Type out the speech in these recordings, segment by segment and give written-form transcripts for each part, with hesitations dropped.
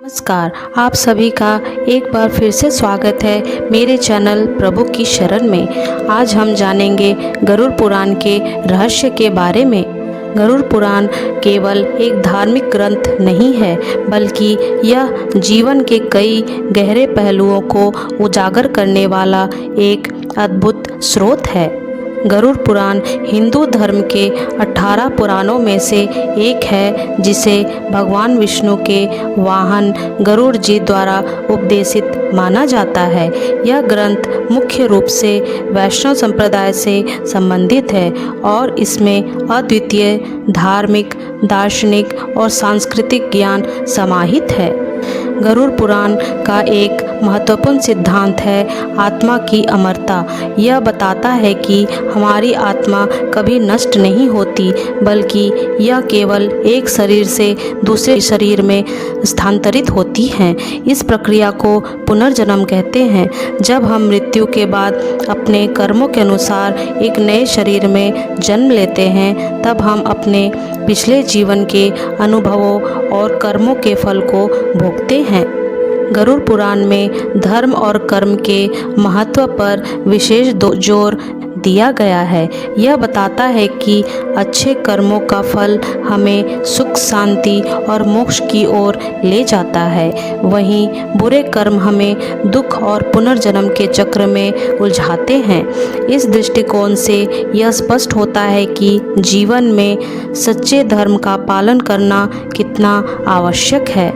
नमस्कार, आप सभी का एक बार फिर से स्वागत है मेरे चैनल प्रभु की शरण में। आज हम जानेंगे गरुड़ पुराण के रहस्य के बारे में। गरुड़ पुराण केवल एक धार्मिक ग्रंथ नहीं है, बल्कि यह जीवन के कई गहरे पहलुओं को उजागर करने वाला एक अद्भुत स्रोत है। गरुड़ पुराण हिंदू धर्म के 18 पुराणों में से एक है, जिसे भगवान विष्णु के वाहन गरुड़ जी द्वारा उपदेशित माना जाता है। यह ग्रंथ मुख्य रूप से वैष्णव संप्रदाय से संबंधित है और इसमें अद्वितीय धार्मिक, दार्शनिक और सांस्कृतिक ज्ञान समाहित है। गरुड़ पुराण का एक महत्वपूर्ण सिद्धांत है आत्मा की अमरता। यह बताता है कि हमारी आत्मा कभी नष्ट नहीं होती, बल्कि यह केवल एक शरीर से दूसरे शरीर में स्थानांतरित होती है। इस प्रक्रिया को पुनर्जन्म कहते हैं। जब हम मृत्यु के बाद अपने कर्मों के अनुसार एक नए शरीर में जन्म लेते हैं, तब हम अपने पिछले जीवन के अनुभवों और कर्मों के फल को भोगते हैं। गरुड़ पुराण में धर्म और कर्म के महत्व पर विशेष जोर दिया गया है। यह बताता है कि अच्छे कर्मों का फल हमें सुख, शांति और मोक्ष की ओर ले जाता है, वहीं बुरे कर्म हमें दुख और पुनर्जन्म के चक्र में उलझाते हैं। इस दृष्टिकोण से यह स्पष्ट होता है कि जीवन में सच्चे धर्म का पालन करना कितना आवश्यक है।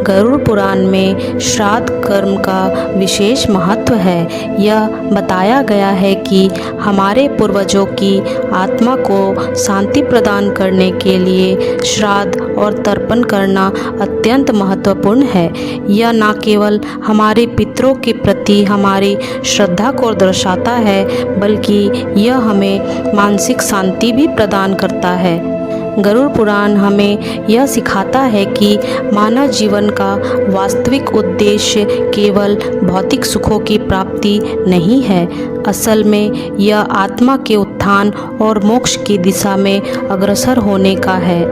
गरुड़ पुराण में श्राद्ध कर्म का विशेष महत्व है। यह बताया गया है कि हमारे पूर्वजों की आत्मा को शांति प्रदान करने के लिए श्राद्ध और तर्पण करना अत्यंत महत्वपूर्ण है। यह न केवल हमारे पितरों के प्रति हमारी श्रद्धा को दर्शाता है, बल्कि यह हमें मानसिक शांति भी प्रदान करता है। गरुड़ पुराण हमें यह सिखाता है कि मानव जीवन का वास्तविक उद्देश्य केवल भौतिक सुखों की प्राप्ति नहीं है। असल में यह आत्मा के उत्थान और मोक्ष की दिशा में अग्रसर होने का है।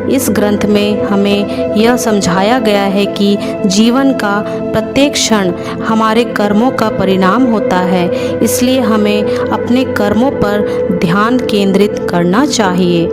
इस ग्रंथ में हमें यह समझाया गया है कि जीवन का प्रत्येक क्षण हमारे कर्मों का परिणाम होता है, इसलिए हमें अपने कर्मों पर ध्यान केंद्रित करना चाहिए।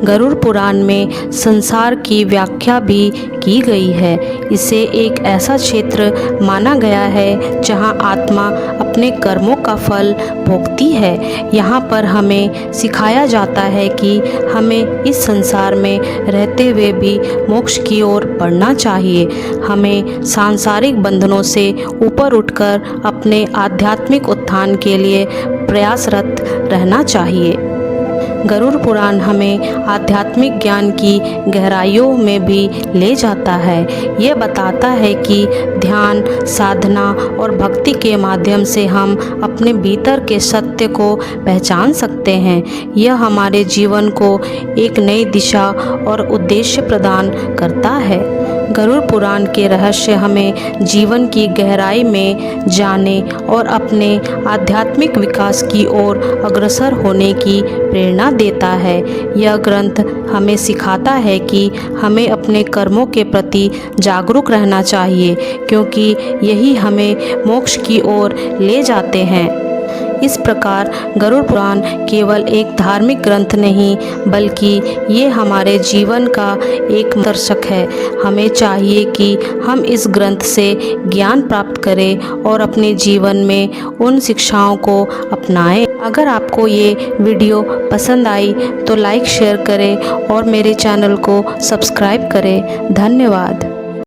गरुड़ पुराण में संसार की व्याख्या भी की गई है। इसे एक ऐसा क्षेत्र माना गया है जहां आत्मा अपने कर्मों का फल भोगती है। यहाँ पर हमें सिखाया जाता है कि हमें इस संसार में रहते हुए भी मोक्ष की ओर बढ़ना चाहिए। हमें सांसारिक बंधनों से ऊपर उठकर अपने आध्यात्मिक उत्थान के लिए प्रयासरत रहना चाहिए। गरुड़ पुराण हमें आध्यात्मिक ज्ञान की गहराइयों में भी ले जाता है। ये बताता है कि ध्यान, साधना और भक्ति के माध्यम से हम अपने भीतर के सत्य को पहचान सकते हैं। यह हमारे जीवन को एक नई दिशा और उद्देश्य प्रदान करता है। गरुड़ पुराण के रहस्य हमें जीवन की गहराई में जाने और अपने आध्यात्मिक विकास की ओर अग्रसर होने की प्रेरणा देता है। यह ग्रंथ हमें सिखाता है कि हमें अपने कर्मों के प्रति जागरूक रहना चाहिए, क्योंकि यही हमें मोक्ष की ओर ले जाते हैं। इस प्रकार गरुड़ पुराण केवल एक धार्मिक ग्रंथ नहीं, बल्कि ये हमारे जीवन का एक दर्शक है। हमें चाहिए कि हम इस ग्रंथ से ज्ञान प्राप्त करें और अपने जीवन में उन शिक्षाओं को अपनाएं। अगर आपको ये वीडियो पसंद आई तो लाइक, शेयर करें और मेरे चैनल को सब्सक्राइब करें। धन्यवाद।